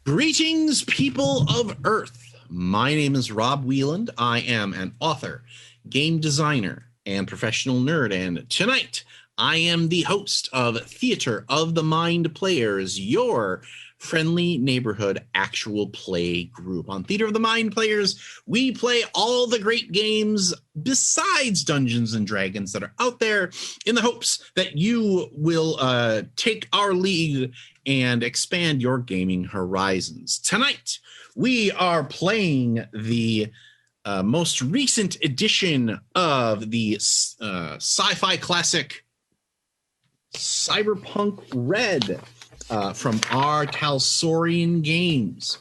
Greetings, people of Earth. My name is Rob Wieland. I am an author, game designer, and professional nerd. And tonight, I am the host of Theater of the Mind Players, your friendly neighborhood actual play group. On Theater of the Mind Players, we play all the great games besides Dungeons and Dragons that are out there in the hopes that you will take our lead and expand your gaming horizons. Tonight, we are playing the most recent edition of the sci-fi classic Cyberpunk Red from R. Talsorian Games.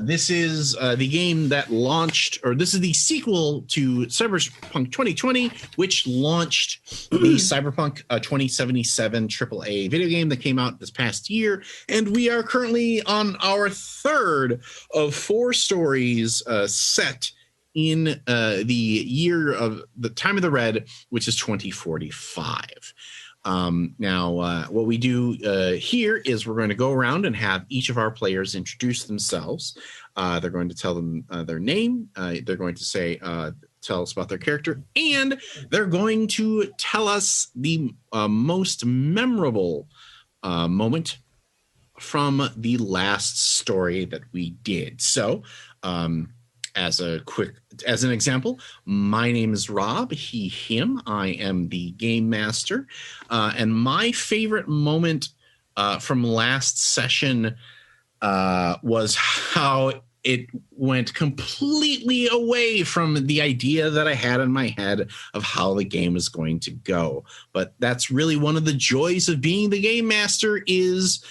This is the game that launched, or this is the sequel to Cyberpunk 2020, which launched the Cyberpunk 2077 AAA video game that came out this past year. And we are currently on our third of four stories set in the year of the time of the Red, which is 2045. Now, what we do here is we're going to go around and have each of our players introduce themselves. They're going to tell them their name. They're going to say, tell us about their character, and they're going to tell us the most memorable moment from the last story that we did. So, as an example, my name is Rob, he, him. I am the game master. And my favorite moment from last session was how it went completely away from the idea that I had in my head of how the game is going to go. But that's really one of the joys of being the game master, is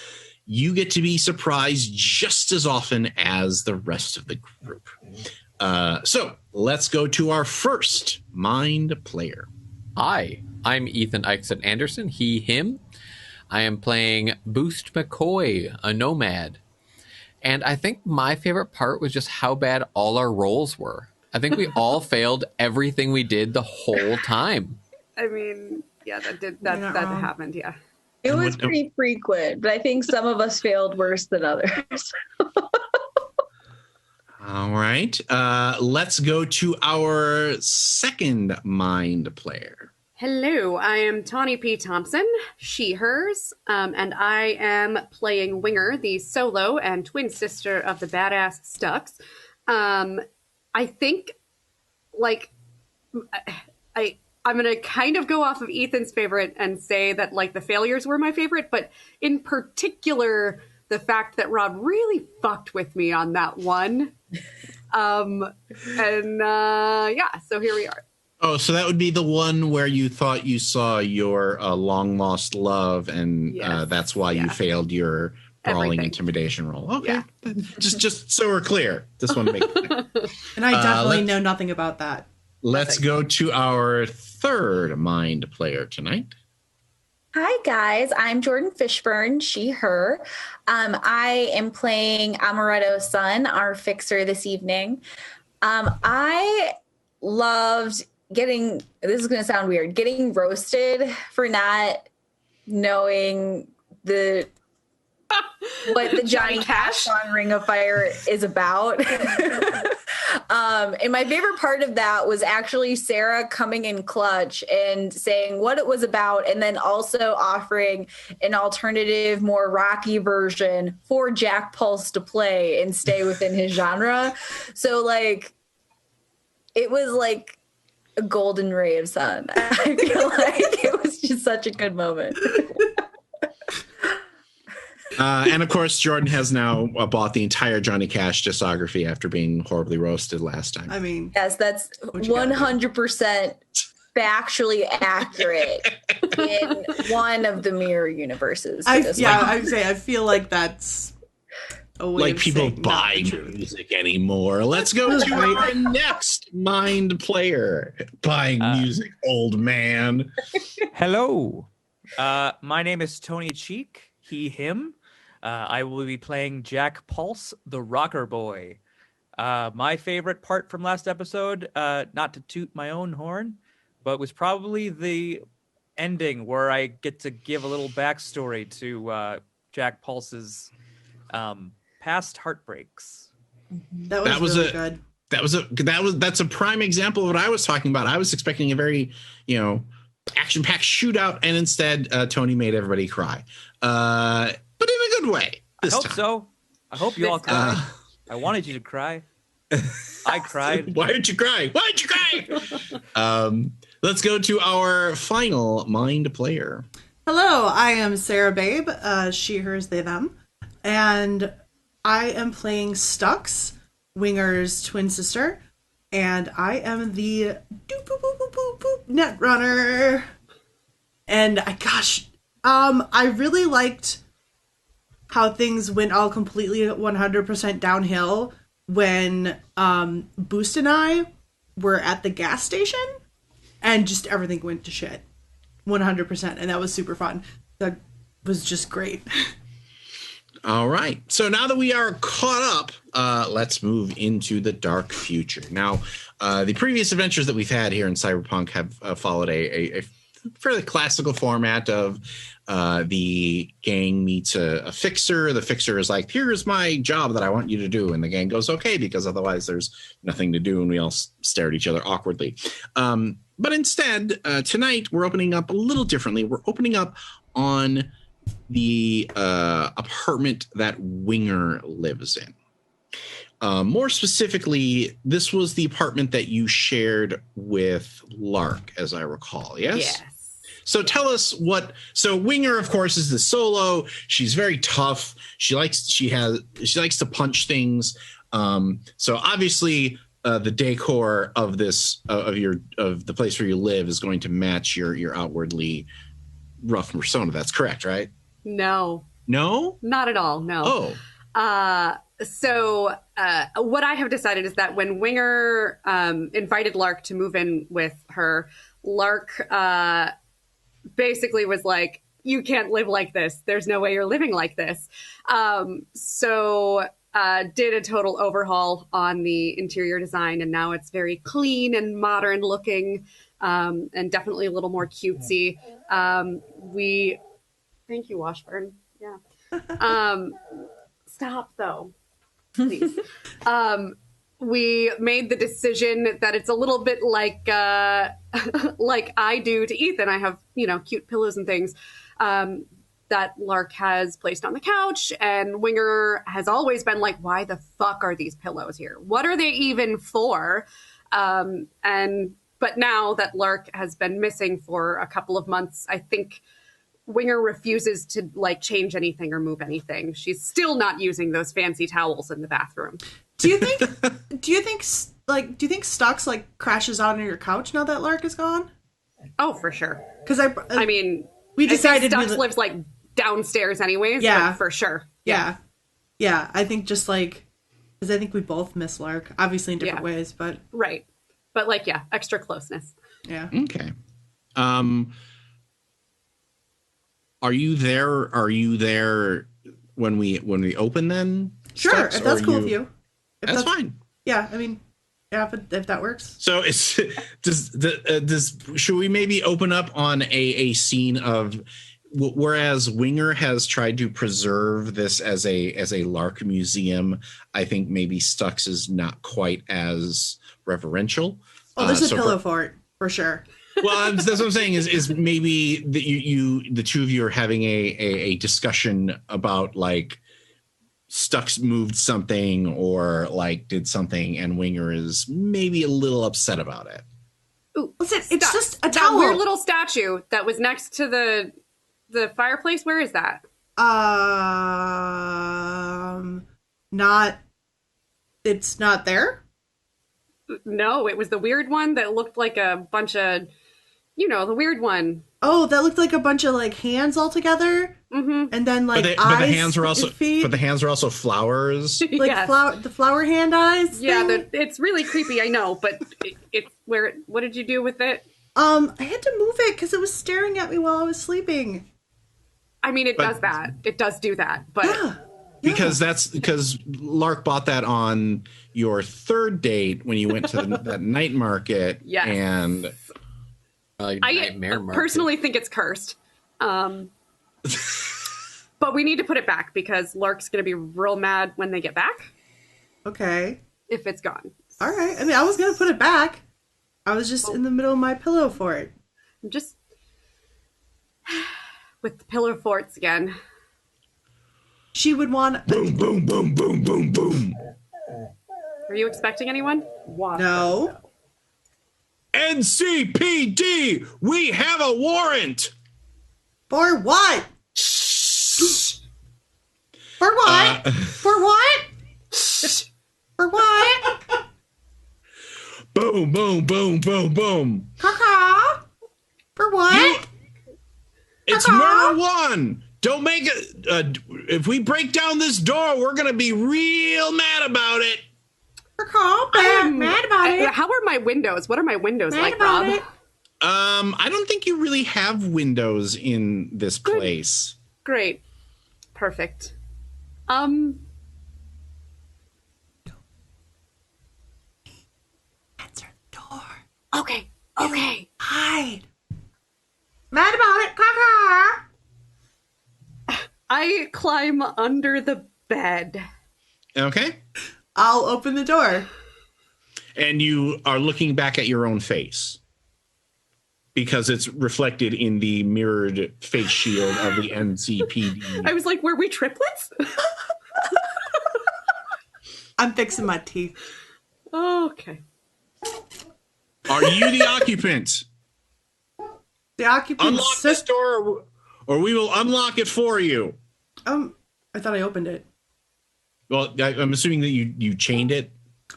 you get to be surprised just as often as the rest of the group. So let's go to our first mind player. Hi, I'm Ethan Eichson Anderson, he, him. I am playing Boost McCoy, a nomad. And I think my favorite part was just how bad all our rolls were. I think we all failed everything we did the whole time. I mean, yeah, that happened, yeah. It was pretty frequent, but I think some of us failed worse than others. All right. Let's go to our second mind player. Hello, I am Tawny P. Thompson, she, hers, and I am playing Winger, the solo and twin sister of the badass Stux. I think, I'm going to kind of go off of Ethan's favorite and say that, the failures were my favorite, but in particular, the fact that Rob really fucked with me on that one. So here we are. Oh, so that would be the one where you thought you saw your long-lost love, and Yes. that's why you failed your brawling intimidation roll. Okay. Yeah. Just so we're clear. Just want to make it clear. And I definitely know nothing about that. Let's go to our third mind player tonight. Hi, guys. I'm Jordan Fishburne, she, her. I am playing Amaretto Sun, our fixer this evening. I loved this is going to sound weird, getting roasted for not knowing what the Johnny Cash on Ring of Fire is about. And my favorite part of that was actually Sarah coming in clutch and saying what it was about, and then also offering an alternative, more rocky version for Jack Pulse to play and stay within his genre. So, it was like a golden ray of sun. I feel like it was just such a good moment. And of course, Jordan has now bought the entire Johnny Cash discography after being horribly roasted last time. I mean, yes, that's 100% factually accurate in one of the mirror universes. I would say I feel like that's a way like of people saying buy not the truth. music anymore. Let's go to our next mind player. Buying music, old man. Hello. My name is Tony Cheek, he, him. I will be playing Jack Pulse, the rocker boy. My favorite part from last episode, not to toot my own horn, but was probably the ending where I get to give a little backstory to Jack Pulse's past heartbreaks. That was really good. That's a prime example of what I was talking about. I was expecting a very, action-packed shootout, and instead Tony made everybody cry. But in a good way. I hope so. I hope you all cried. I wanted you to cry. I cried. Why did you cry? Why did you cry? Let's go to our final mind player. Hello, I am Sarah Babe, she, hers, they, them, and I am playing Stux, Winger's twin sister, and I am the net runner. And I really liked how things went all completely 100% downhill when Boost and I were at the gas station, and just everything went to shit. 100%, and that was super fun. That was just great. All right, so now that we are caught up, let's move into the dark future. Now, the previous adventures that we've had here in Cyberpunk have followed a fairly classical format of the gang meets a fixer. The fixer is like, here's my job that I want you to do, and the gang goes, okay, because otherwise there's nothing to do, and we all stare at each other awkwardly. But instead, tonight, we're opening up a little differently. We're opening up on the apartment that Winger lives in. More specifically, this was the apartment that you shared with Lark, as I recall. Yes? So tell us so Winger, of course, is the solo. She's very tough. She likes to punch things. So obviously, the decor of this of the place where you live is going to match your outwardly rough persona. That's correct, right? No, not at all. No. So what I have decided is that when Winger invited Lark to move in with her, Lark basically was like, you can't live like this. There's no way you're living like this. So did a total overhaul on the interior design, and now it's very clean and modern looking, and definitely a little more cutesy. Thank you, Washburn. Yeah. Stop, though. Please. We made the decision that it's a little bit like I do to Ethan. I have, cute pillows and things that Lark has placed on the couch, and Winger has always been like, why the fuck are these pillows here? What are they even for? But now that Lark has been missing for a couple of months, I think Winger refuses to change anything or move anything. She's still not using those fancy towels in the bathroom. Do you think Stux crashes out on your couch now that Lark is gone? Oh, for sure. Because I mean, we decided Stux lives downstairs anyways. Yeah, but for sure. Yeah. I think because I think we both miss Lark, obviously in different ways, but right. But extra closeness. Yeah. Okay. Are you there when we open then? Sure, Stux, if that's cool with you. That's fine. Yeah, I mean, yeah, if that works. So should we maybe open up on a scene of, whereas Winger has tried to preserve this as a Lark museum, I think maybe Stux is not quite as reverential. Oh, there's a pillow for it, for sure. Well, that's what I'm saying is maybe that the two of you are having a discussion about Stux moved something or did something, and Winger is maybe a little upset about it. Ooh, listen, it's Stux, just a that towel. weird little statue that was next to the fireplace. Where is that? It's not there. No, it was the weird one that looked like a bunch of, the weird one. Oh, that looked like a bunch of hands all together. Mm-hmm. And then eyes. But the hands were also feet. But the hands were also flowers. Yes. The flower hand eyes. Yeah, it's really creepy. I know, but it's where. What did you do with it? I had to move it because it was staring at me while I was sleeping. I mean, it does that. It does do that, but. Yeah. Because Lark bought that on your third date when you went to that night market. Yes. And I personally think it's cursed. But But we need to put it back because Lark's going to be real mad when they get back Okay. if it's gone. All right. I mean, I was going to put it back. I was just in the middle of my pillow fort. I'm just with the pillar forts again. She would want... Boom, boom, boom, boom, boom, boom. Are you expecting anyone? No. NCPD, we have a warrant. For what? For what? For what? For what? Boom, boom, boom, boom, boom. Caw-caw. For what? It's murder one. Don't make it. If we break down this door, we're gonna be real mad about it. Caw-caw. Mad about it. How are my windows? What are my windows Mad like, about Rob? it. I don't think you really have windows in this place. Great. Perfect. Answer the door. Okay. Hide. Mad about it. Caw-caw. I climb under the bed. Okay. I'll open the door. And you are looking back at your own face because it's reflected in the mirrored face shield of the NCPD. I was like, were we triplets? I'm fixing my teeth. Okay. Are you the occupant? The occupant. Unlock this door, or we will unlock it for you. I thought I opened it. Well, I'm assuming that you chained it.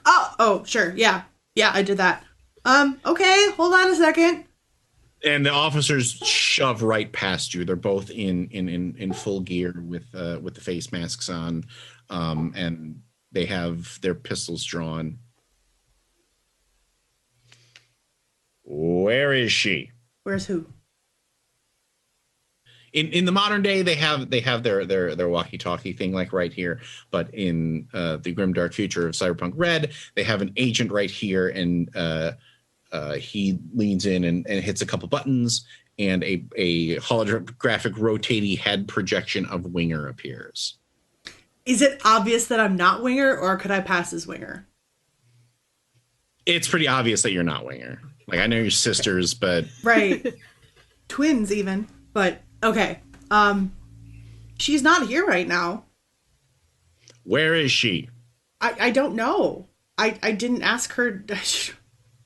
Oh, sure. Yeah, I did that. Okay, hold on a second. And the officers shove right past you. They're both in full gear with the face masks on, and they have their pistols drawn. Where is she? Where's who? In the modern day, they have their walkie-talkie thing like right here, but in the grimdark future of Cyberpunk Red, they have an agent right here, and he leans in and hits a couple buttons, and a holographic rotating head projection of Winger appears. Is it obvious that I'm not Winger, or could I pass as Winger? It's pretty obvious that you're not Winger. Like, I know you're sisters, but Right. Twins even, but okay. She's not here right now. where is she? I don't know. I didn't ask her.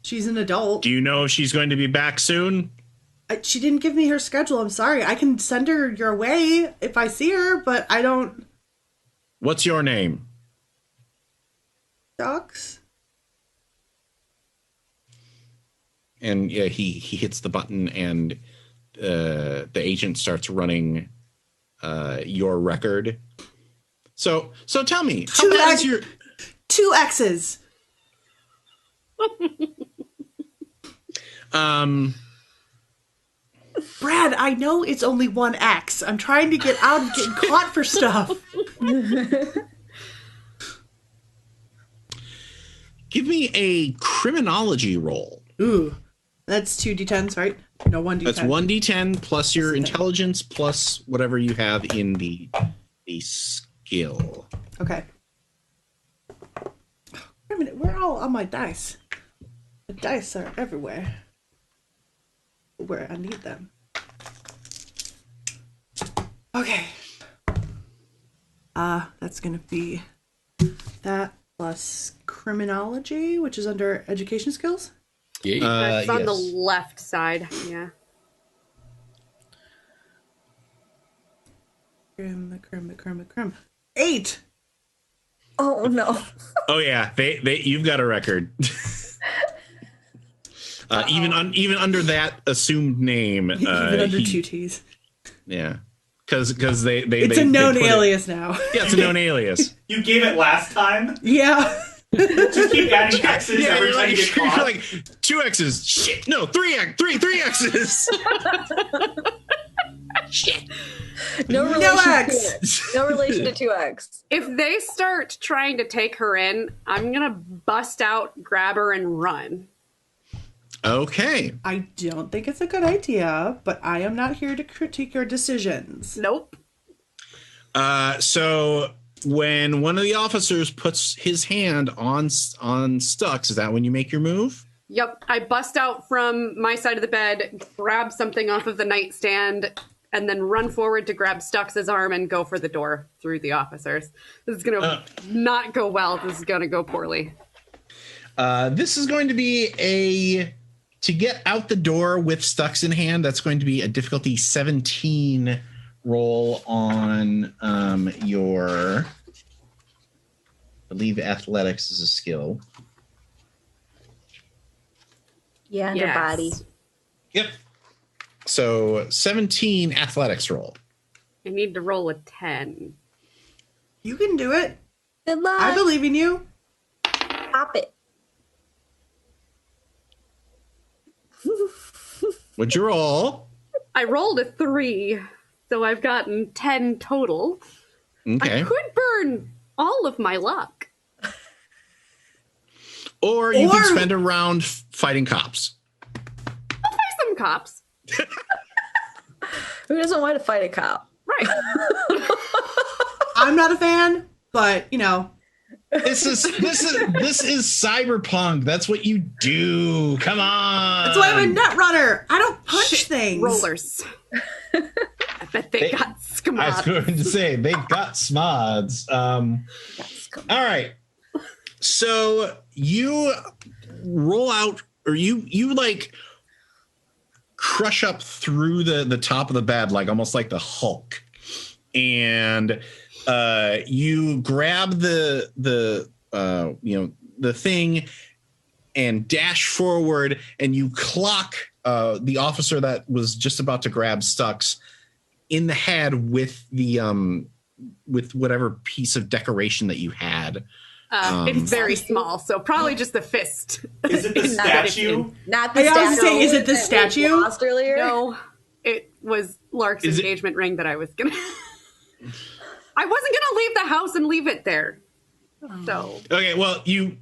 She's an adult. Do you know if she's going to be back soon? She didn't give me her schedule. I'm sorry. I can send her your way if I see her, but I don't. What's your name? Stux? And yeah, he hits the button, and the agent starts running your record. So tell me, how bad is your 2 X's. Brad, I know it's only 1 X. I'm trying to get out of getting caught for stuff. give me a criminology roll. Ooh, that's 2 D10s, right? No, 1 D10. That's 1d10 plus your intelligence plus whatever you have in the skill. Okay. Wait a minute, where are all on my dice? The dice are everywhere. Where I need them. Okay. That's gonna be that plus criminology, which is under education skills. Yeah. It's on the left side. Yeah. Crim. 8. Oh no. Oh yeah, they you've got a record. Even under that assumed name, Even under 2 T's. Yeah, because they It's a known alias now. Yeah, it's a known alias. You gave it last time? Yeah. Just keep adding X's every time you get you're caught. like 2 X's. Shit, no, 3 X's. Shit. No relation to X. it. No relation to 2X. If they start trying to take her in, I'm gonna bust out, grab her, and run. Okay. I don't think it's a good idea, but I am not here to critique your decisions. Nope. So when one of the officers puts his hand on Stux, is that when you make your move? Yep. I bust out from my side of the bed, grab something off of the nightstand, and then run forward to grab Stux's arm and go for the door through the officers. This is going to not go well. This is going to go poorly. This is going to be to get out the door with Stux in hand, that's going to be a difficulty 17 roll on your, I believe athletics is a skill. Yeah, and your body. Yep. So 17 athletics roll. I need to roll a 10. You can do it. Good luck. I believe in you. Pop it. What'd you roll? I rolled a 3, so I've gotten 10 total. Okay. I could burn all of my luck. Or you can spend a round fighting cops. I'll fight some cops. Who doesn't want to fight a cop? Right. I'm not a fan, but you know. This is Cyberpunk. That's what you do. Come on. That's why I'm a net runner. I don't punch things. Rollers. I bet they got squads. I was going to say they got smods. All right. So you roll out, or you like crush up through the top of the bed, like almost like the Hulk, and you grab the thing and dash forward, and you clock the officer that was just about to grab Stux in the head with the with whatever piece of decoration that you had. It's very small, so probably just the fist. Is it the statue? Not the I was statue. saying, is it the statue? Lost earlier? No, it was Lark's engagement ring that I was gonna. I wasn't gonna leave the house and leave it there. So Okay, well, you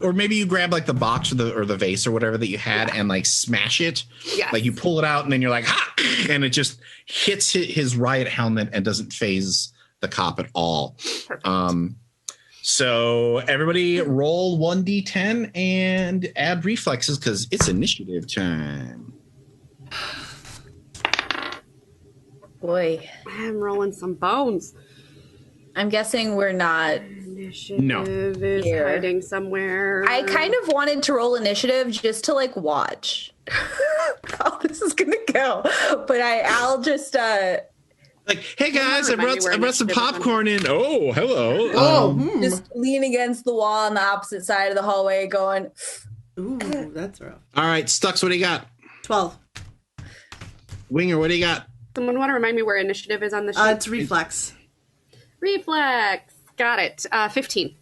or maybe you grab like the box or the vase or whatever that you had and like smash it. Yes. Like you pull it out and then you're like, ha! And it just hits his riot helmet and doesn't phase the cop at all. perfect. So everybody roll 1d10 and add reflexes because it's initiative time. Boy, I'm rolling some bones. I'm guessing we're not. Initiative is Here. hiding somewhere. I kind of wanted to roll initiative just to like watch how this is gonna go, but I'll just Like, hey guys, I Remind me where brought some initiative is on. popcorn in. Oh, hello. just lean against the wall on the opposite side of the hallway, going. Ooh, that's rough. All right, Stux, what do you got? 12. Winger, what do you got? Someone want to remind me where initiative is on the sheet? It's reflex. Reflex. Got it. 15.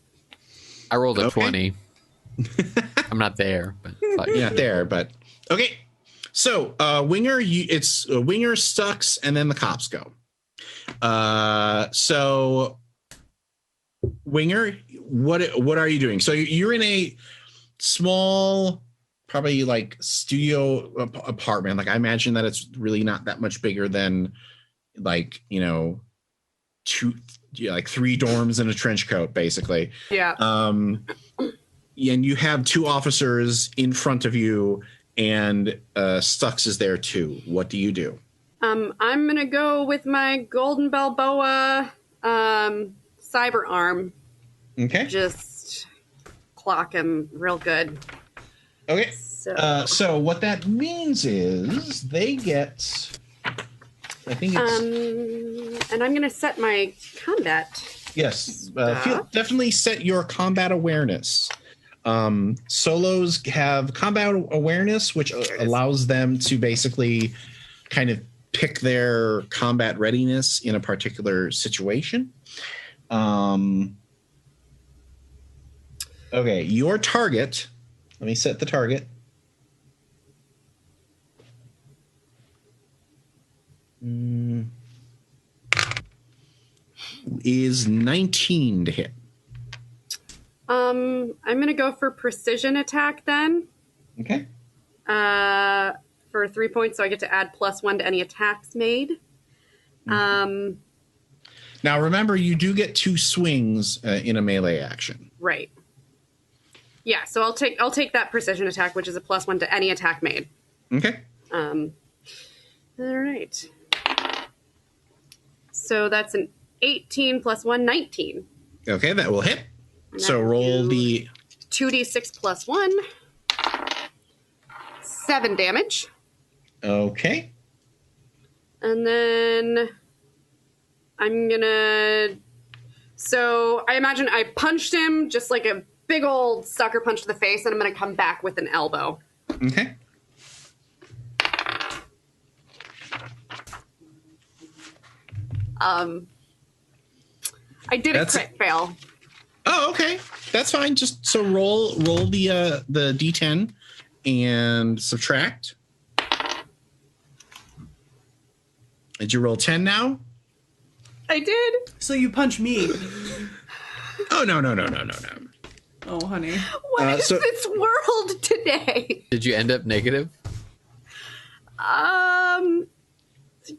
I rolled a Okay. 20. I'm not there, but You're not there, but okay. So, Winger, it's Winger, Stux, and then the cops go. So, Winger, what are you doing? So you're in a small, probably like studio apartment. Like I imagine that it's really not that much bigger than like, like 3 dorms and a trench coat, basically. Yeah. And you have 2 officers in front of you, and Stux is there too. What do you do? I'm going to go with my Golden Balboa cyber arm. Okay. Just clock him real good. Okay. So, What that means is they get, I think it's, and I'm going to set my combat. yes, definitely set your combat awareness. Solos have combat awareness, which allows them to basically kind of pick their combat readiness in a particular situation. Okay, your target, let me set the target. Is 19 to hit. I'm going to go for precision attack then. Okay. For 3 points, so I get to add +1 to any attacks made. Now Now, remember, you do get 2 swings in a melee action. Right. Yeah, so I'll take that precision attack, which is a +1 to any attack made. Okay. All right. So that's an 18 + 1, 19. Okay, that will hit. And So that roll will the... 2d6 + 1. 7 damage. Okay. And then I'm gonna... So I imagine I punched him just like a big old sucker punch to the face, and I'm gonna come back with an elbow. Okay. I did a crit fail. Oh, okay. That's fine. Just so roll the d10 and subtract. Did you roll 10 now? I did. So you punch me. Oh, no. Oh, honey. What is this world today? Did you end up negative?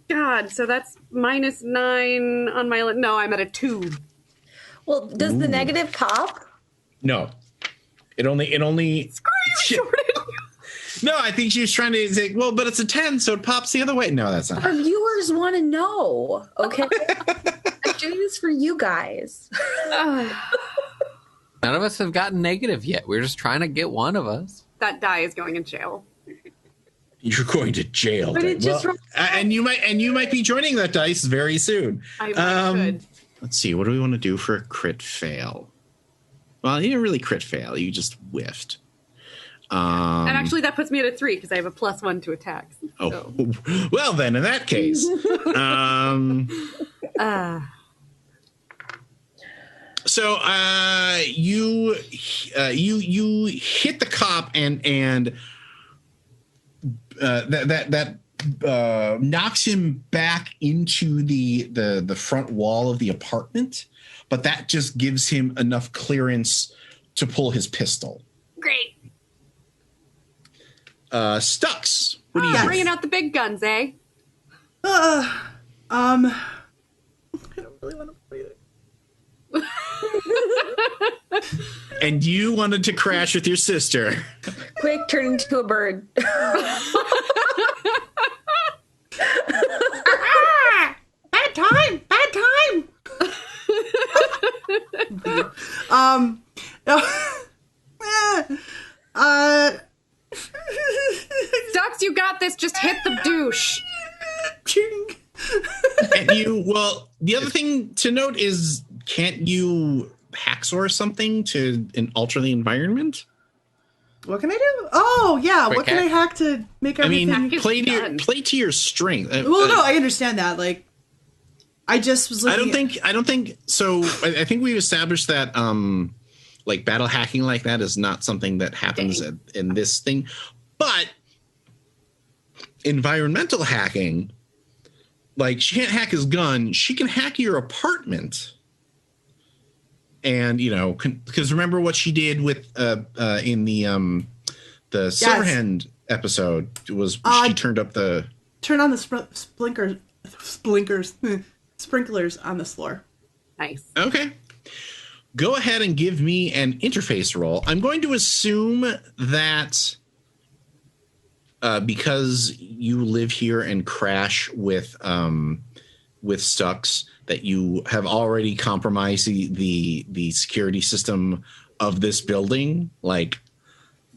God, so that's -9 on my... No, I'm at a 2. Well, does the negative pop? No. It only... Screw you, Jordan. No, I think she was trying to say, well, but it's a 10, so it pops the other way. No, that's not. Our viewers want to know, okay? I'm doing this for you guys. None of us have gotten negative yet. We're just trying to get one of us. That die is going in jail. You're going to jail. But it just and you might be joining that dice very soon. I should. Let's see. What do we want to do for a crit fail? Well, you didn't really crit fail. You just whiffed. And actually, that puts me at a 3 because I have a +1 to attacks. Oh, So. well then, in that case, so you hit the cop and that knocks him back into the front wall of the apartment, but that just gives him enough clearance to pull his pistol. Great. Stux, what do you do? Bringing out the big guns, eh? I don't really want to play it. And you wanted to crash with your sister. Quick, turn into a bird. Bad time. Stux, you got this. Just hit the douche. And the other thing to note is, can't you hacksaw something to alter the environment? What can I do? Oh, yeah. Quick what can I hack to make everything? I mean, is play done. to your strength. Well, no, I understand that. Like, I just was looking I don't think so. I think we've established that like battle hacking like that is not something that happens in this thing, but environmental hacking, like, she can't hack his gun, she can hack your apartment. And because remember what she did with in the Silverhand episode was she turned up turn on the sprinklers on this floor. Nice. Okay. Go ahead and give me an interface roll. I'm going to assume that because you live here and crash with Stux, that you have already compromised the security system of this building, like,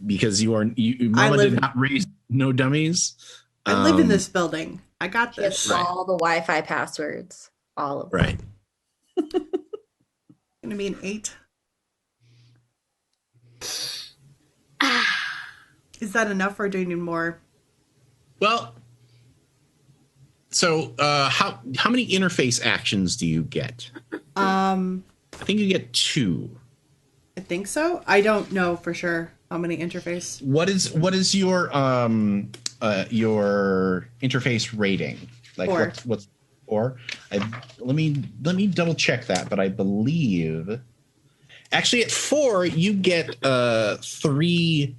because Mama did not raise no dummies. I live in this building. I got this. Yes, all the Wi-Fi passwords, all of them. Right. Gonna be an 8. Is that enough, or do you need more? Well, so how many interface actions do you get? I think you get 2. I think so. I don't know for sure how many interface. What is your interface rating? Like 4. what's 4? Let me double check that, but I believe actually at 4 you get 3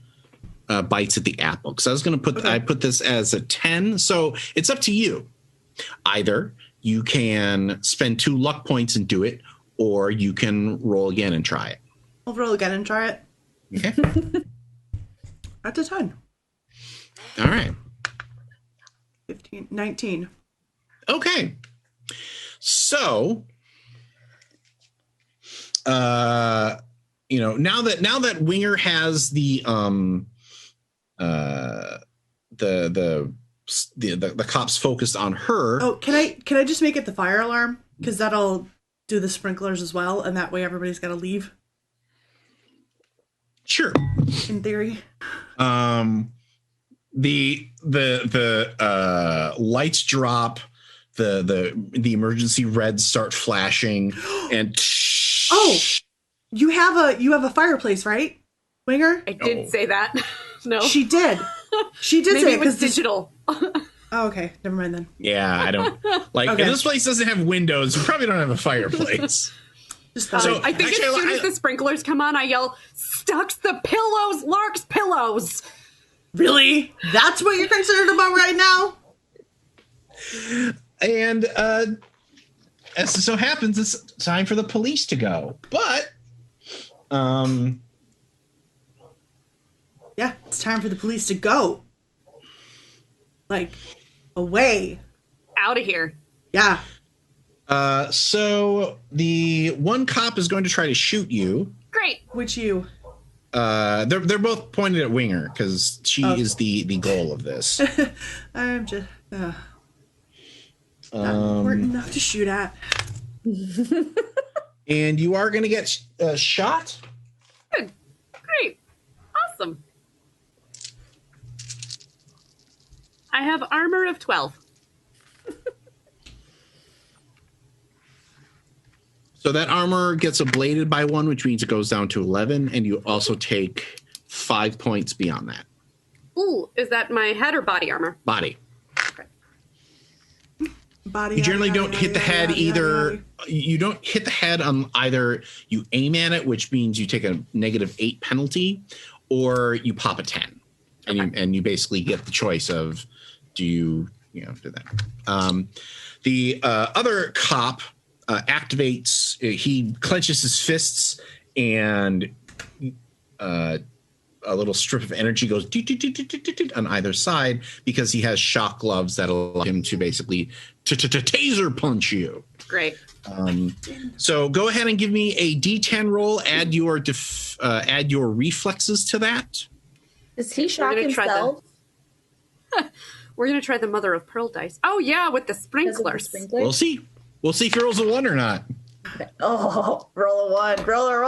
bites at the apple. Because I was going to I put this as a 10, so it's up to you. Either you can spend 2 luck points and do it, or you can roll again and try it. I'll roll again and try it. Okay. That's a 10. All right. 15, 19. Okay. So, now that Winger has the cops focused on her. Oh, can I just make it the fire alarm? Because that'll do the sprinklers as well, and that way everybody's got to leave. Sure. In theory. The lights drop, the emergency reds start flashing, and oh, you have a fireplace, right, Winger? I did say that. No, she did. She did maybe say it was digital. Oh, okay, never mind then. Yeah, I don't like. Okay. If this place doesn't have windows, you probably don't have a fireplace. Just I think as soon as the sprinklers come on, I yell, "Stux the pillows, Lark's pillows." Really? That's what you're concerned about right now? And as it so happens, it's time for the police to go. But, yeah, it's time for the police to go. Like, away. Out of here. Yeah. So the one cop is going to try to shoot you. Great. Which you? They're both pointed at Winger because she is the goal of this. I'm just not important enough to shoot at. And you are going to get shot. Good. Great. Awesome. I have armor of 12. So that armor gets ablated by 1, which means it goes down to 11, and you also take 5 points beyond that. Ooh, is that my head or body armor? Body. Okay. Body. You generally don't hit the head either. You don't hit the head on either. You aim at it, which means you take a -8 penalty, or you pop a 10, and you basically get the choice of do you do that. The other cop activates. He clenches his fists, and a little strip of energy goes on either side because he has shock gloves that allow him to basically taser punch you. Great. So go ahead and give me a D10 roll. Add your reflexes to that. Does he shock himself? We're gonna try the mother of pearl dice. Oh yeah, with the sprinklers. We'll see. We'll see if he rolls a 1 or not. Oh, roll a 1. Roll a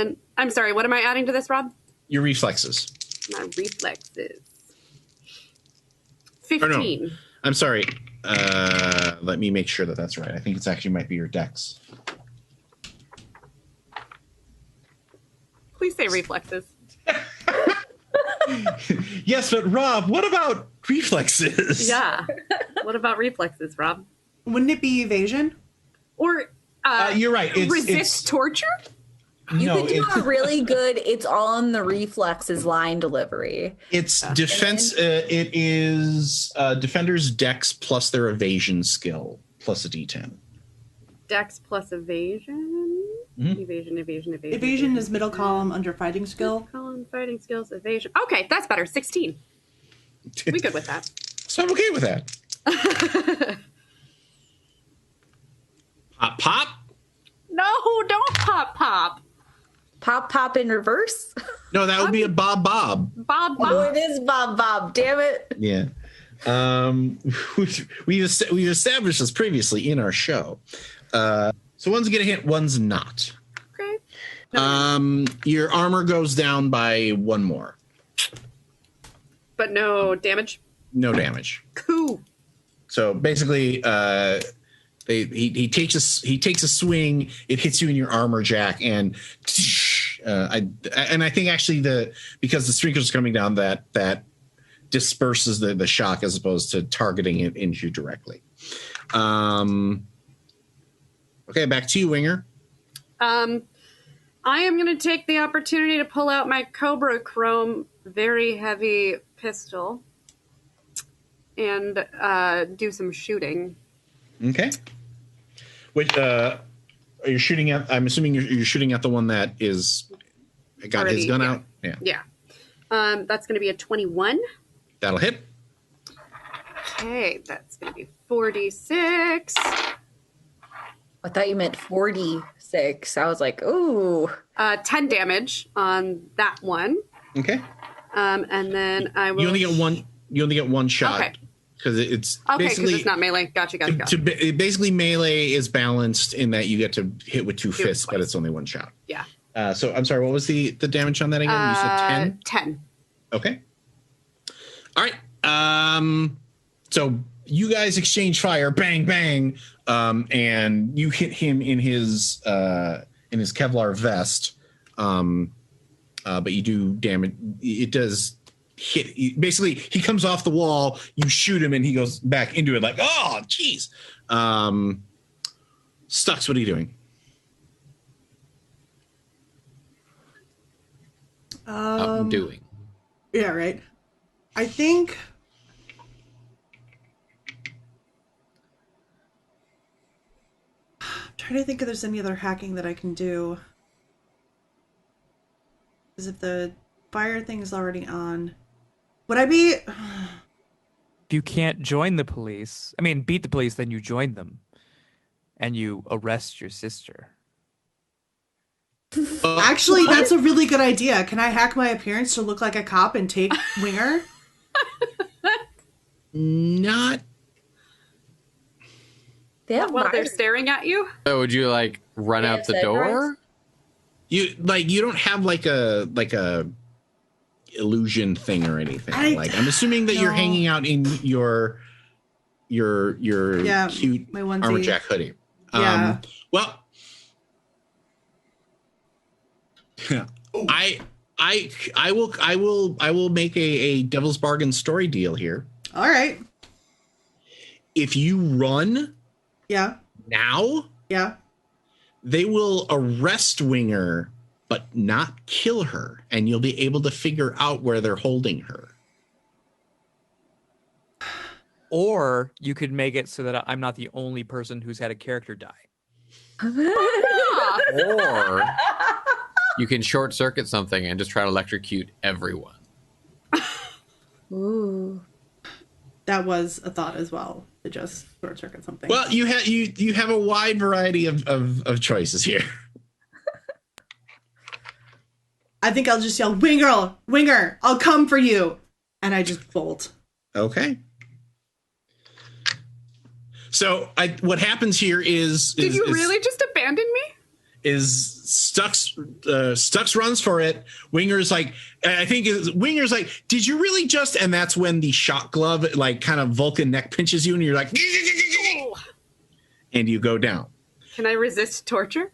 1. I'm sorry. What am I adding to this, Rob? Your reflexes. My reflexes. 15. No, I'm sorry. Let me make sure that that's right. I think it's actually might be your dex. Please say reflexes. Yes, but Rob, what about reflexes? Yeah. What about reflexes, Rob? Wouldn't it be evasion? Or you're right. Resist torture? You could do a really good "it's all in the reflexes" line delivery. It's defense. It is defender's dex plus their evasion skill plus a D10. Dex plus evasion? Mm-hmm. Evasion. Evasion is middle column under fighting skill. Middle column, fighting skills, evasion. Okay, that's better. 16. We good with that. So I'm okay with that. Pop, pop. No, don't pop, pop. Pop, pop in reverse? No, that would be a Bob, Bob. Bob, Oh, Bob. it is Bob, Bob. Damn it. Yeah. We've established this previously in our show. So one's gonna hit, one's not. Okay. Your armor goes down by 1 more. But no damage? No damage. Cool. So basically, he takes a swing. It hits you in your armor jack, and I think actually because the sprinklers coming down that disperses the shock as opposed to targeting it into you directly. Okay, back to you, Winger. I am going to take the opportunity to pull out my Cobra Chrome very heavy pistol and do some shooting. Okay. Which are you shooting at? I'm assuming you're shooting at the one that is got Already, his gun yeah. out. Yeah. Yeah. That's going to be a 21. That'll hit. Okay, that's going to be 46. I thought you meant 46. I was like, ooh. 10 damage on that one. Okay. And then I will. You only get one. You only get one shot. Okay. Because it's Okay, because basically it's not melee. Gotcha. basically melee is balanced in that you get to hit with two fists, twice. but it's only one shot. Yeah. So I'm sorry. What was the damage on that again? You said 10. 10. Okay. All right. So you guys exchange fire, bang, bang, and you hit him in his Kevlar vest. But you do damage. It does hit. Basically, he comes off the wall. You shoot him, and he goes back into it. Like, oh, jeez. Stux, what are you doing? I'm doing. Yeah, right. I think I'm trying to think if there's any other hacking that I can do. Because if the fire thing is already on, would I be? If you can't join the police, beat the police, then you join them, and you arrest your sister. Actually, that's a really good idea. Can I hack my appearance to look like a cop and take Winger? Not. While they're staring at you? So would you like run out the door? You don't have like a illusion thing or anything. I'm assuming that you're hanging out in your cute my onesie. Armor Jack hoodie. Yeah. Well, I will make a devil's bargain story deal here. All right. If you run, now, they will arrest Winger, but not kill her, and you'll be able to figure out where they're holding her. Or you could make it so that I'm not the only person who's had a character die. Or you can short circuit something and just try to electrocute everyone. Ooh. That was a thought as well, to just short circuit something. Well, you have a wide variety of choices here. I think I'll just yell, Winger, I'll come for you. And I just bolt. Okay. So what happens here is... Did you really just abandon me? Is Stux runs for it. Winger's like, Winger's like, did you really just... And that's when the shock glove, like, kind of Vulcan neck pinches you, and you're like... And you go down. Can I resist torture?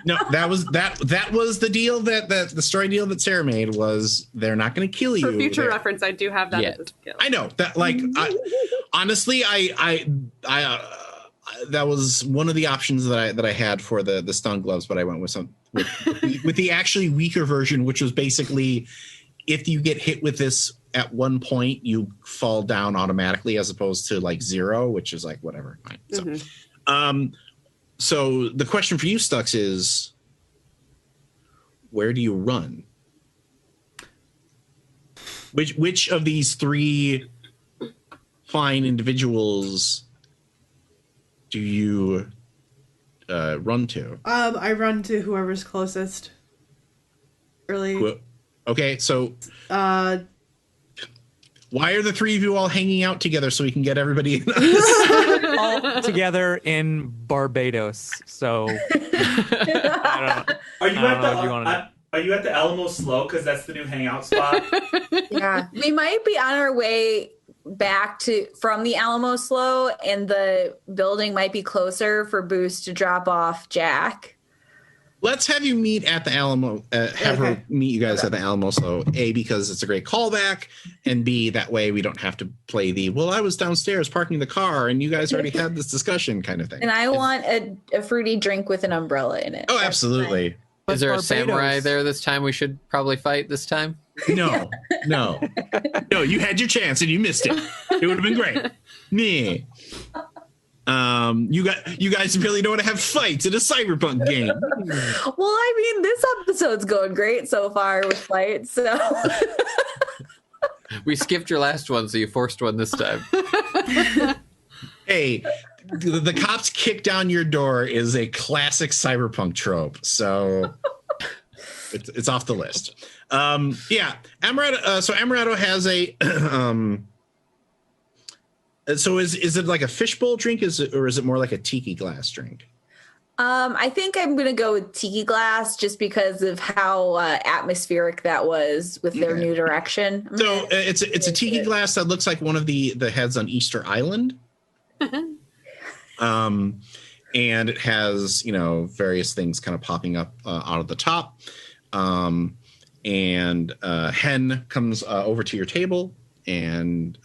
No, that was the deal that the story deal that Sarah made was they're not going to kill you. For future reference, I do have that as a skill. I know that. Like, honestly, I that was one of the options that I had for the stun gloves, but I went with with the actually weaker version, which was basically if you get hit with this at one point, you fall down automatically, as opposed to like 0, which is like whatever. Right. So, so the question for you, Stux, is where do you run? Which of these 3 fine individuals do you run to? I run to whoever's closest. Really? Okay, so why are the 3 of you all hanging out together so we can get everybody in all together in Barbados? So I don't know. Are you at the Alamo Slow? Because that's the new hangout spot. Yeah, we might be on our way back from the Alamo Slow, and the building might be closer for Boost to drop off Jack. Let's have you meet at the Alamo. Have her meet you guys at the Alamo Slow. A, because it's a great callback, and B, that way we don't have to play the I was downstairs parking the car and you guys already had this discussion kind of thing. And I want a fruity drink with an umbrella in it. Oh, absolutely. Is there a samurai there this time we should probably fight this time? No, no, no. You had your chance and you missed it. It would have been great. Me. You guys really don't want to have fights in a cyberpunk game. Well, I mean, this episode's going great so far with fights. So We skipped your last one, so you forced one this time. Hey, the cops kick down your door is a classic cyberpunk trope. So it's off the list. Yeah, Amaretto. So Amaretto has a. So is it like a fishbowl drink? Or is it more like a tiki glass drink? I think I'm gonna go with tiki glass just because of how atmospheric that was with their new direction. So it's a tiki glass that looks like one of the heads on Easter Island. And it has, various things kind of popping up out of the top. And Hen comes over to your table and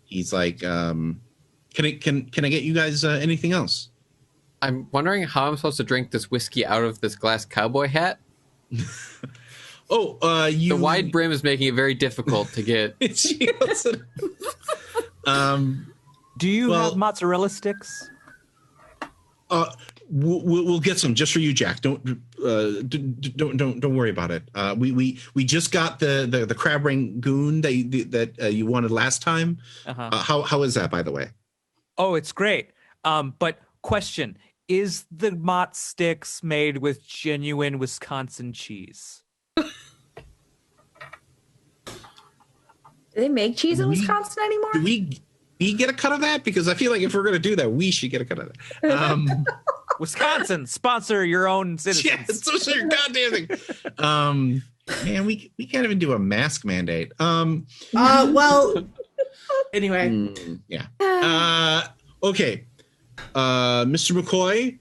he's like, can I get you guys anything else? I'm wondering how I'm supposed to drink this whiskey out of this glass cowboy hat. The wide brim is making it very difficult to get. Do you have mozzarella sticks? We'll get some just for you, Jack. Don't worry about it. We just got the crab rangoon that you wanted last time. How is that, by the way? Oh, it's great. But question: is the Mott sticks made with genuine Wisconsin cheese? Do they make cheese in Wisconsin anymore? Do we get a cut of that? Because I feel like if we're going to do that, we should get a cut of that. Wisconsin, sponsor your own citizens. Yeah, so sure, goddamn thing. Man, we can't even do a mask mandate. Well, anyway. Yeah. Okay. Mr. McCoy,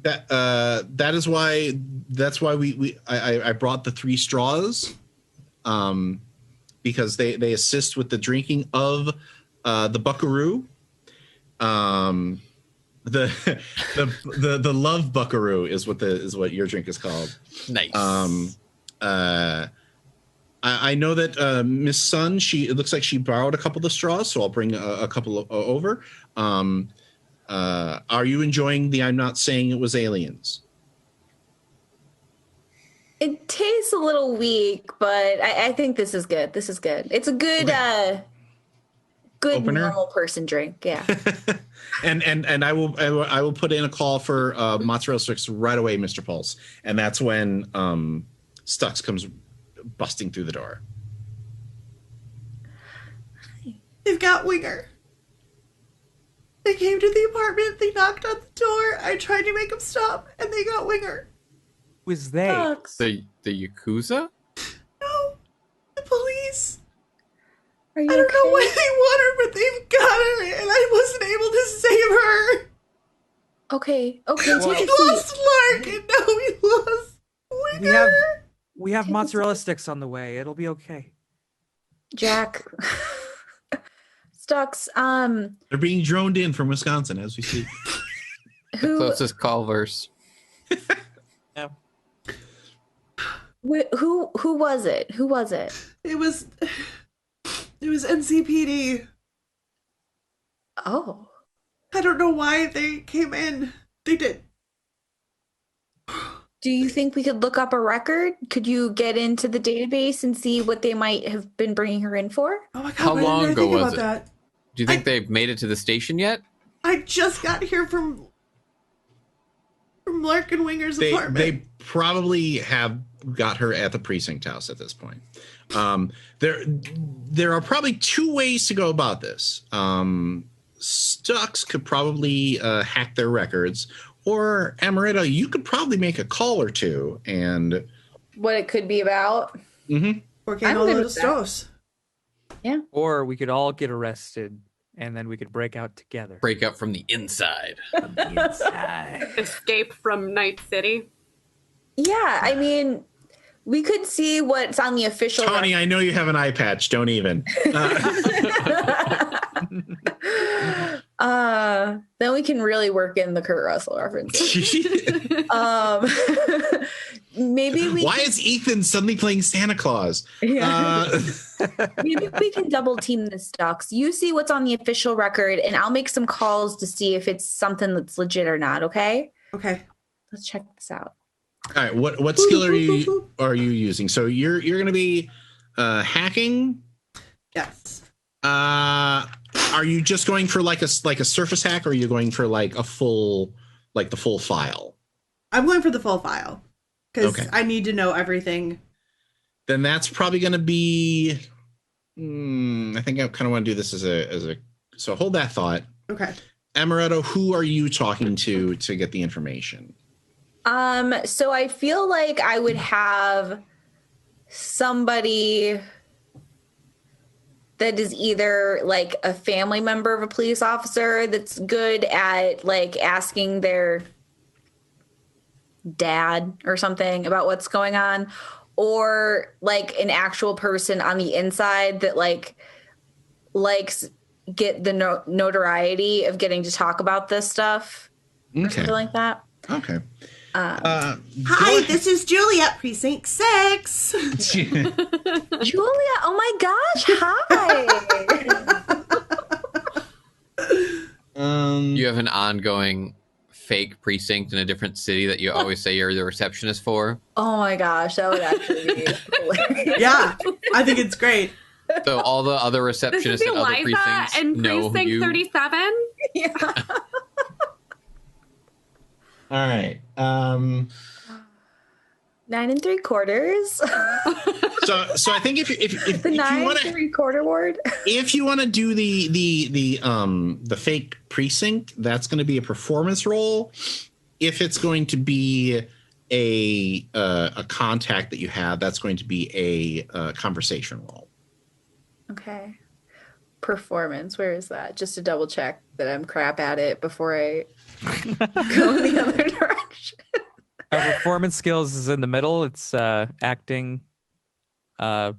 that's why I brought the 3 straws. Because they assist with the drinking of the buckaroo. The love buckaroo is what your drink is called. Nice. I know that Miss Sun, it looks like she borrowed a couple of the straws, so I'll bring a couple over. Are you enjoying the I'm not saying it was aliens? It tastes a little weak, but I think this is good. This is good. It's a good, good opener? Normal person drink. Yeah. and I will put in a call for mozzarella sticks right away, Mr. Pulse, and that's when Stux comes busting through the door. They've got Winger. They came to the apartment. They knocked on the door. I tried to make them stop, and they got Winger. Who is they? The Yakuza? No, the police. Are you I don't okay? know why they want her, but they've got her, and I wasn't able to save her. Okay, We take a seat. lost Lark, and now we lost Winger. We have mozzarella sticks on the way. It'll be okay. Jack. Stux, They're being droned in from Wisconsin as we speak. The closest Culver's. Yeah. Who was it? Who was it? It was NCPD. Oh. I don't know why they came in. They did. Do you think we could look up a record? Could you get into the database and see what they might have been bringing her in for? Oh my god! How why didn't long I ago think was about it? that? Do you think they've made it to the station yet? I just got here from Lark and Winger's apartment. They probably have got her at the precinct house at this point. There are probably 2 ways to go about this. Stux could probably hack their records, or Amaretto, you could probably make a call or two and What it could be about? Mm-hmm. Working I'm all good those with that. stores. Yeah. Or we could all get arrested, and then we could break out together. Break up from the inside. From the inside. Escape from Night City. Yeah, I mean, we could see what's on the official Tawny, I know you have an eye patch. Don't even. Then we can really work in the Kurt Russell references. Maybe we Why is Ethan suddenly playing Santa Claus? Yeah. Maybe we can double team this, Stux. You see what's on the official record, and I'll make some calls to see if it's something that's legit or not. Okay. Okay. Let's check this out. All right, what skill are you using? So you're going to be hacking. Yes. Are you just going for like a surface hack, or are you going for like the full file? I'm going for the full file because Okay. I need to know everything. Then that's probably going to be. I think I kind of want to do this as a. So hold that thought. Okay. Amaretto, who are you talking to get the information? So I feel like I would have somebody that is either like a family member of a police officer that's good at like asking their dad or something about what's going on, or like an actual person on the inside that like likes get the notoriety of getting to talk about this stuff or something like that. Okay. Hi, this is Juliet, Precinct 6. Julia, oh my gosh, hi. You have an ongoing fake precinct in a different city that you always say you're the receptionist for. Oh my gosh, that would actually be hilarious. Yeah, I think it's great. So all the other This is receptionists at other Eliza precincts in know precinct you. 37. Yeah. All right. 9 3/4. So I think if The you 9 want to 3/4 ward. if you want to do the fake precinct, that's going to be a performance roll. If it's going to be a contact that you have, that's going to be a conversation roll. Okay. Performance. Where is that? Just to double check that I'm crap at it before I go in the other direction. Performance skills is in the middle. It's acting. Oh,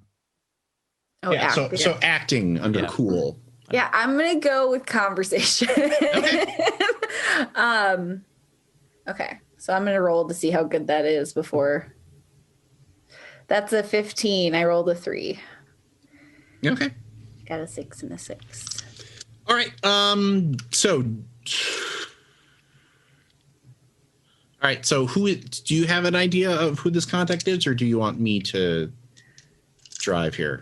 Yeah. acting. So acting under Yeah. cool. Yeah, I'm gonna go with conversation. Okay, so I'm gonna roll to see how good that is before. That's a 15. I rolled a 3. Okay. Got a 6 and a 6. All right. So. All right. So do you have an idea of who this contact is, or do you want me to drive here?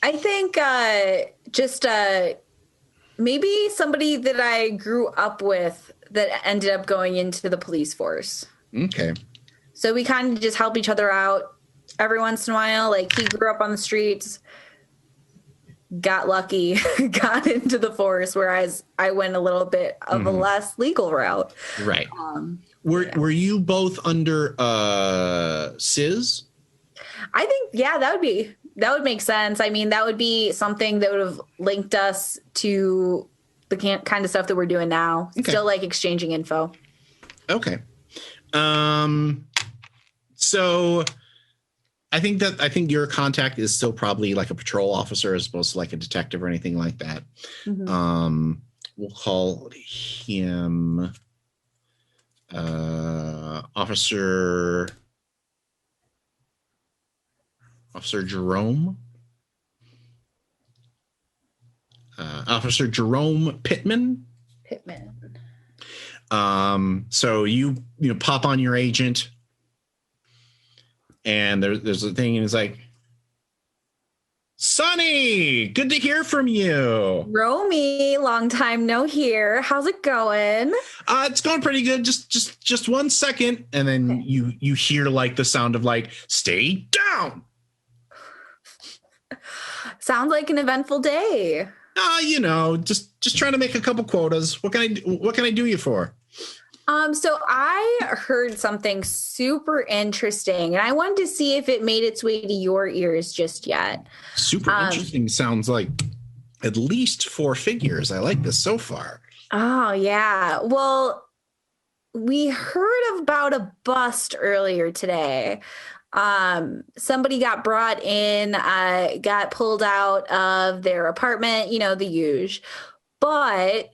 I think just maybe somebody that I grew up with that ended up going into the police force. Okay. So we kind of just help each other out every once in a while. Like he grew up on the streets, got lucky, got into the force, whereas I went a little bit of a less legal route. Right. Were you both under CIS? I think, yeah, that would make sense. I mean, that would be something that would have linked us to the kind of stuff that we're doing now. Okay. Still like exchanging info. Okay. So I think your contact is still probably like a patrol officer as opposed to like a detective or anything like that. Mm-hmm. We'll call him Officer Jerome. Officer Jerome Pittman. So you pop on your agent, and there's a thing, and it's like, Sonny, good to hear from you. Romy, long time no hear. How's it going? It's going pretty good. Just 1 second, and then Okay. you hear like the sound of like, stay down. Sounds like an eventful day. Just trying to make a couple quotas. What can I do you for? So I heard something super interesting, and I wanted to see if it made its way to your ears just yet. Super interesting. Sounds like at least 4 figures. I like this so far. Oh, yeah. Well, we heard about a bust earlier today. Somebody got brought in, got pulled out of their apartment, the huge. But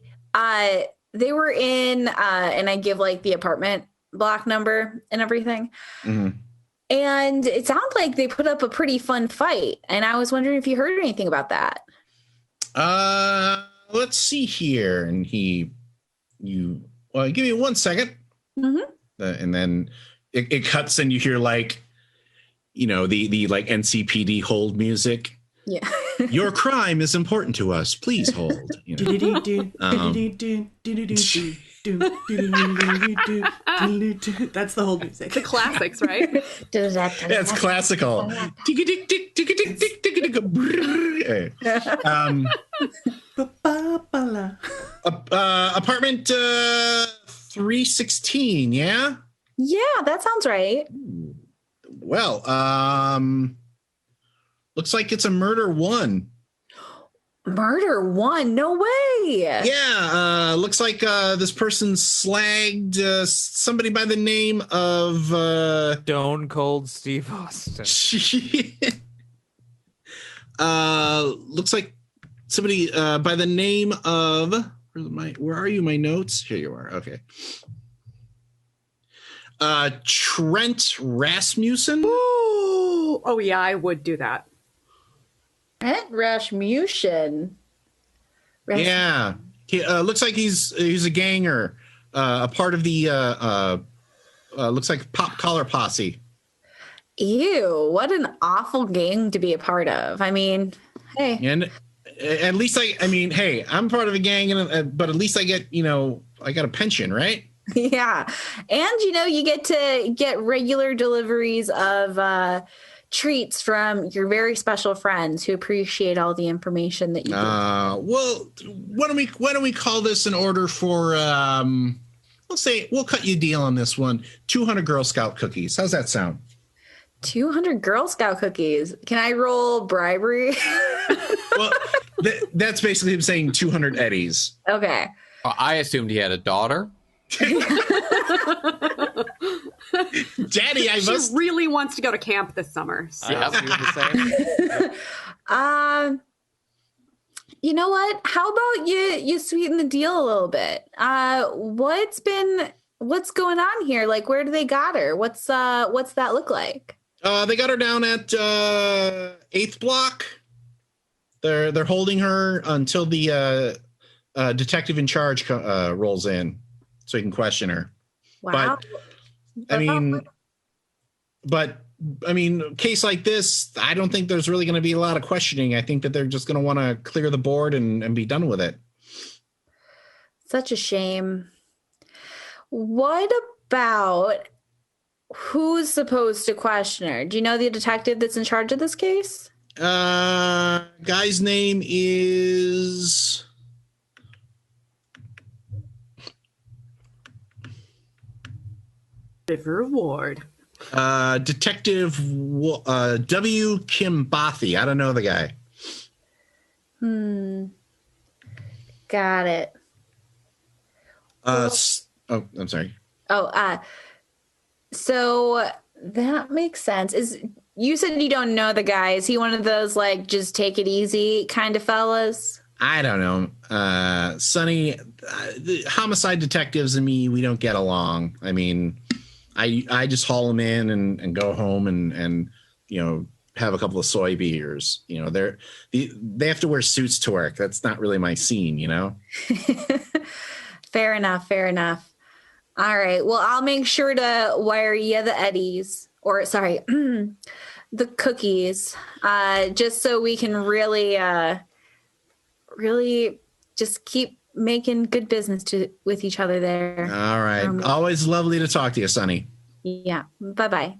they were in, and I give like the apartment block number and everything. Mhm. And it sounds like they put up a pretty fun fight. And I was wondering if you heard anything about that. Let's see here. And give me 1 second. Mm-hmm. And then it cuts and you hear like, the like NCPD hold music. Yeah. Your crime is important to us. Please hold. That's the whole music. The classics, right? It's classical. Apartment 316, yeah? Yeah, that sounds right. Well, looks like it's a murder one. Murder one? No way. Yeah, looks like this person slagged somebody by the name of Stone Cold Steve Austin. Looks like somebody by the name of where are you? My notes? Here you are. Okay. Trent Rasmussen. Ooh. Oh yeah, I would do that. Trent Rasmussen. Yeah. He looks like he's a ganger. A part of the looks like Pop Collar Posse. Ew, what an awful gang to be a part of. I mean, hey. And at least hey, I'm part of a gang, but at least I get, I got a pension, right? Yeah. And, you get to get regular deliveries of treats from your very special friends who appreciate all the information that you give. Well, why don't we call this an order for, we'll cut you a deal on this one. 200 Girl Scout cookies. How's that sound? 200 Girl Scout cookies. Can I roll bribery? Well, that's basically him saying 200 Eddies. Okay. I assumed he had a daughter. Daddy, She really wants to go to camp this summer. So. Yeah. You know what? How about you sweeten the deal a little bit? What's going on here? Like, where do they got her? What's that look like? They got her down at 8th block. They're holding her until the detective in charge rolls in, so he can question her. Wow. But case like this, I don't think there's really going to be a lot of questioning. I think that they're just going to want to clear the board and be done with it. Such a shame. What about who's supposed to question her? Do you know the detective that's in charge of this case? Guy's name is River Ward. Detective W. Kim Bothy. I don't know the guy. Got it. I'm sorry. So that makes sense. You said you don't know the guy. Is he one of those like just take it easy kind of fellas? I don't know. Sonny, the homicide detectives and me, we don't get along. I just haul them in and go home and have a couple of soy beers. They have to wear suits to work. That's not really my scene, Fair enough. All right. Well, I'll make sure to wire you the Eddies, or sorry, the cookies, just so we can really just keep making good business with each other there. All right. Always lovely to talk to you, Sonny. Yeah. Bye-bye.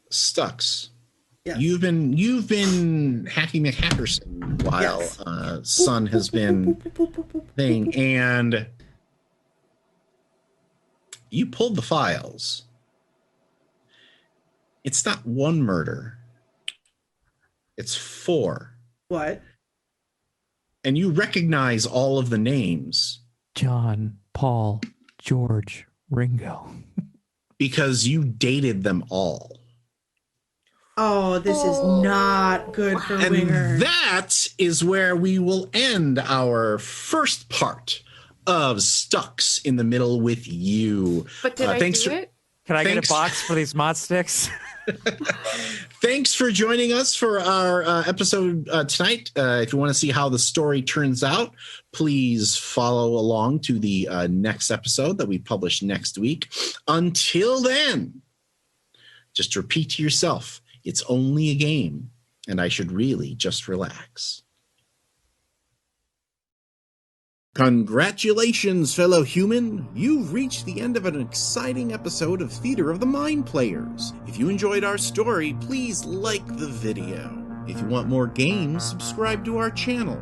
Stux. Yes. You've been Hacky McHackerson while Yes. Son has been thing, and you pulled the files. It's not one murder. It's 4. What? And you recognize all of the names. John, Paul, George, Ringo. Because you dated them all. Oh, this is not good for And Winger. that is where we will end our first part of Stux in the Middle with You. But did I thanks do for- it? Can I get Thanks. a box for these mod sticks? Thanks for joining us for our episode tonight. If you want to see how the story turns out, please follow along to the next episode that we publish next week. Until then, just repeat to yourself, it's only a game, and I should really just relax. Congratulations, fellow human! You've reached the end of an exciting episode of Theater of the Mind Players. If you enjoyed our story, please like the video. If you want more games, subscribe to our channel.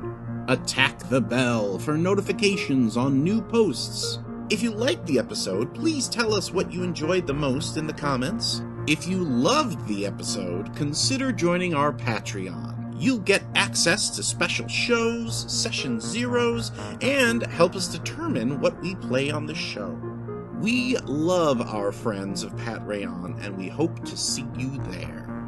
Attack the bell for notifications on new posts. If you liked the episode, please tell us what you enjoyed the most in the comments. If you loved the episode, consider joining our Patreon. You'll get access to special shows, session zeros, and help us determine what we play on the show. We love our friends of Pat Rayon, and we hope to see you there.